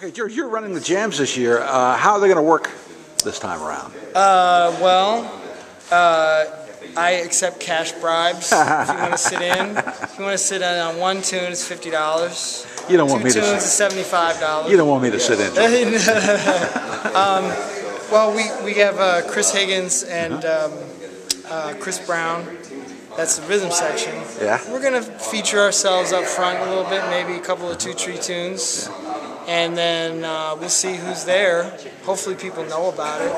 Okay, George, you're running the jams this year. How are they going to work this time around? I accept cash bribes. If you want to sit in, if you want to sit in on one tune, it's $50. You don't want me to Two tunes sit. is $75. You don't want me to sit in. Well, we have Chris Higgins and Chris Brown. That's the rhythm section. Yeah. We're going to feature ourselves up front a little bit, maybe a couple of 2-3 tunes. And then we'll see who's there. Hopefully people know about it.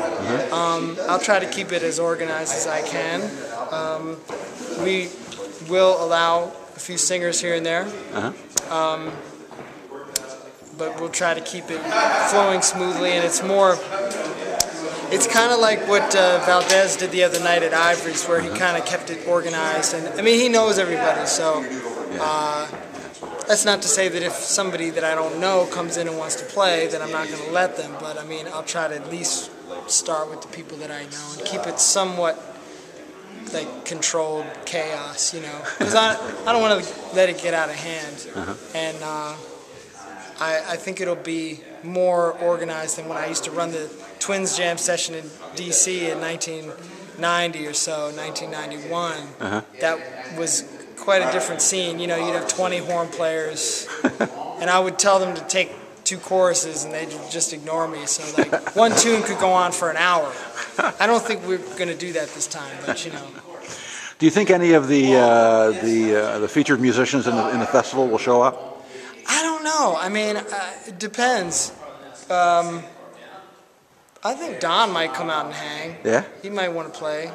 I'll try to keep it as organized as I can. We will allow a few singers here and there. But we'll try to keep it flowing smoothly, and it's kind of like what Valdez did the other night at Ivory's, where he kind of kept it organized. And I mean, he knows everybody, so that's not to say that if somebody that I don't know comes in and wants to play, then I'm not going to let them. But I mean, I'll try to at least start with the people that I know and keep it somewhat like controlled chaos, you know, because I don't want to let it get out of hand. And I think it'll be more organized than when I used to run the Twins Jam session in D.C. in 1990 or so, 1991. That was quite a different scene. You know, you'd have 20 horn players, and I would tell them to take 2 choruses, and they'd just ignore me. So, like, one tune could go on for an hour. I don't think we're going to do that this time, but, you know. Do you think any of the featured musicians in the festival will show up? I don't know. I mean, it depends. I think Don might come out and hang. Yeah? He might want to play.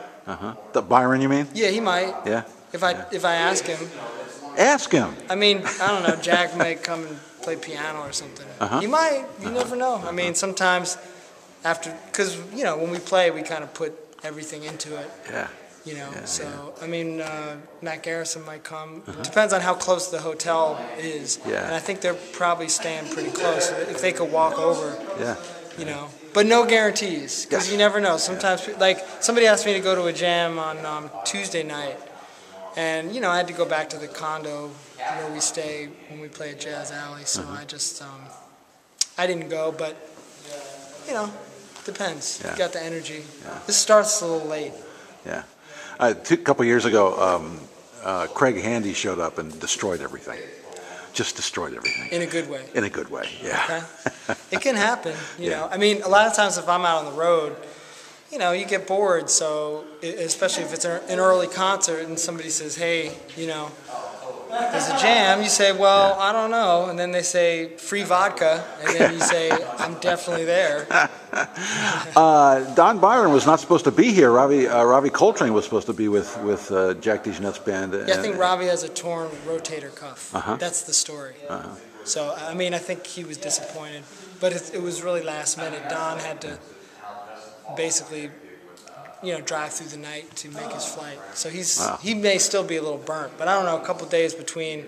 The Byron, you mean? Yeah, he might. Yeah. If I ask him. Ask him. I mean, I don't know. Jack might come and play piano or something. He might. You never know. I mean, sometimes because you know, when we play, we kind of put everything into it. Yeah. You know. Yeah, so I mean, Matt Garrison might come. Depends on how close the hotel is. Yeah. And I think they're probably staying pretty close. If they could walk over. Yeah. You know. But no guarantees, because you never know. Sometimes, like, somebody asked me to go to a jam on Tuesday night, and, you know, I had to go back to the condo where we stay when we play at Jazz Alley, so I just, I didn't go, but, you know, depends. You got the energy. This starts a little late. Yeah. A couple years ago, Craig Handy showed up and destroyed everything. Just destroyed everything. In a good way. In a good way, yeah. Okay. It can happen, you know. I mean, a lot of times if I'm out on the road, you know, you get bored. So, especially if it's an early concert and somebody says, hey, you know, there's a jam, you say, well, I don't know. And then they say, free vodka. And then you say, I'm definitely there. Don Byron was not supposed to be here. Ravi Coltrane was supposed to be with Jack DeJohnette's band. Yeah, I think Ravi has a torn rotator cuff. That's the story. So, I mean, I think he was disappointed. But it was really last minute. Don had to basically, you know, drive through the night to make his flight. So he may still be a little burnt. But I don't know, a couple days between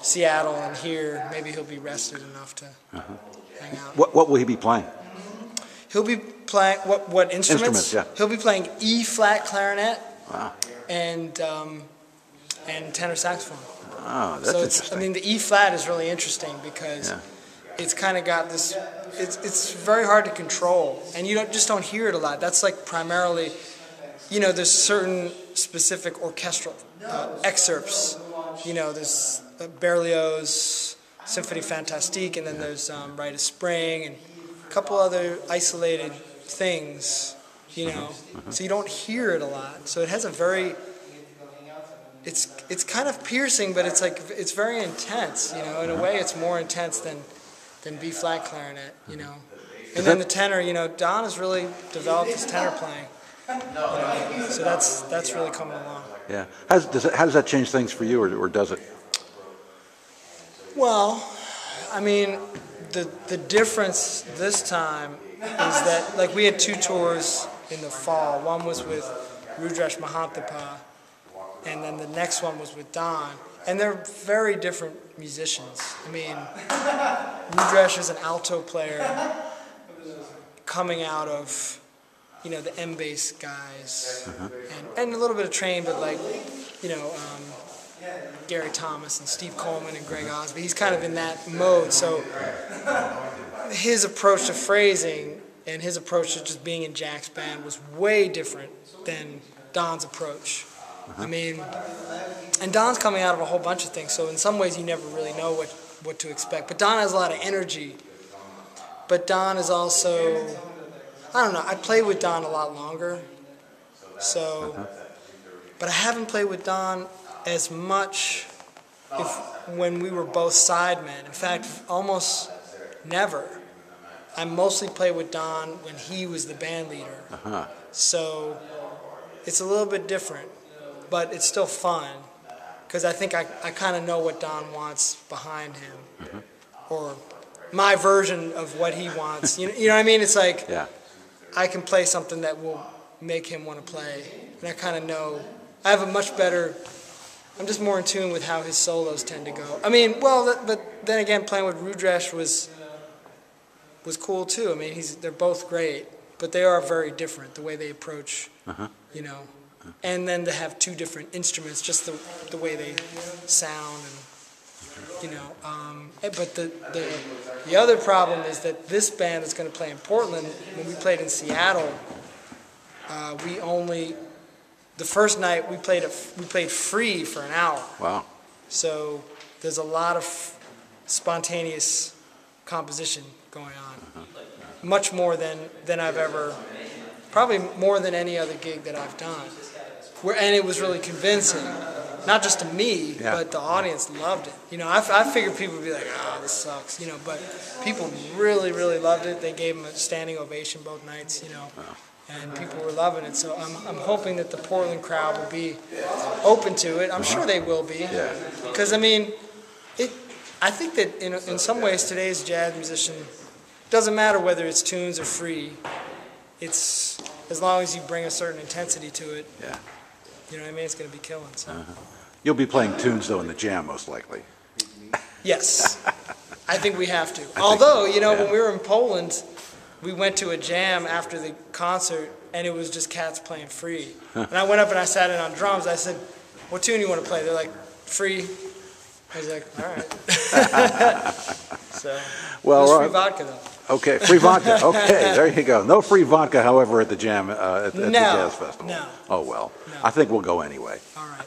Seattle and here, maybe he'll be rested enough to hang out. What will he be playing? He'll be playing, what instruments? Yeah. He'll be playing E-flat clarinet and tenor saxophone. Oh, that's interesting. I mean, the E-flat is really interesting because it's kind of got this, it's very hard to control, and you just don't hear it a lot. That's like primarily, you know, there's certain specific orchestral excerpts. You know, there's Berlioz' Symphonie Fantastique, and then there's Rite of Spring, and a couple other isolated things, you know. So you don't hear it a lot. So it has a very, it's kind of piercing, but it's like, it's very intense, you know. In a way, it's more intense than B-flat clarinet, you know. And then the tenor, you know, Don has really developed his tenor playing. You know, so that's really coming along. Yeah. How does that change things for you, or does it? Well, I mean, the difference this time is that, like, we had 2 tours in the fall. One was with Rudresh Mahantapa, and then the next one was with Don. And they're very different musicians. I mean, Rudresh is an alto player coming out of, you know, the M-bass guys, and a little bit of train, but like, you know, Gary Thomas and Steve Coleman and Greg Osby. He's kind of in that mode. So his approach to phrasing and his approach to just being in Jack's band was way different than Don's approach. I mean, and Don's coming out of a whole bunch of things, so in some ways you never really know what to expect. But Don has a lot of energy. But Don is also, I don't know, I played with Don a lot longer. So, but I haven't played with Don as much when we were both sidemen. In fact, almost never. I mostly played with Don when he was the band leader. So it's a little bit different, but it's still fun because I think I kind of know what Don wants behind him, or my version of what he wants. You know what I mean? It's like I can play something that will make him want to play, and I kind of know. I have a much better. I'm just more in tune with how his solos tend to go. I mean, well, but then again, playing with Rudresh was cool too. I mean, they're both great, but they are very different the way they approach, you know. And then to have two different instruments, just the way they sound, and you know. But the other problem is that this band is going to play in Portland. When we played in Seattle, the first night we played free for an hour. Wow. So there's a lot of spontaneous composition going on. Much more than I've ever, probably more than any other gig that I've done. And it was really convincing. Not just to me, but the audience loved it. You know, I figured people would be like, "Oh, this sucks," you know, but people really, really loved it. They gave them a standing ovation both nights, you know. Wow. And people were loving it, so I'm hoping that the Portland crowd will be open to it. I'm sure they will be, because I mean, I think that in some ways today's jazz musician doesn't matter whether it's tunes or free. It's as long as you bring a certain intensity to it. Yeah. You know what I mean? It's going to be killing. So. You'll be playing tunes though in the jam most likely. Yes, I think we have to. Although you know when we were in Poland. We went to a jam after the concert, and it was just cats playing free. And I went up and I sat in on drums. I said, "What tune do you want to play?" They're like, "Free." I was like, "All right." So, well, free vodka though. Okay, free vodka. Okay, there you go. No free vodka, however, at the jam at the Jazz Festival. No. Oh well, I think we'll go anyway. All right.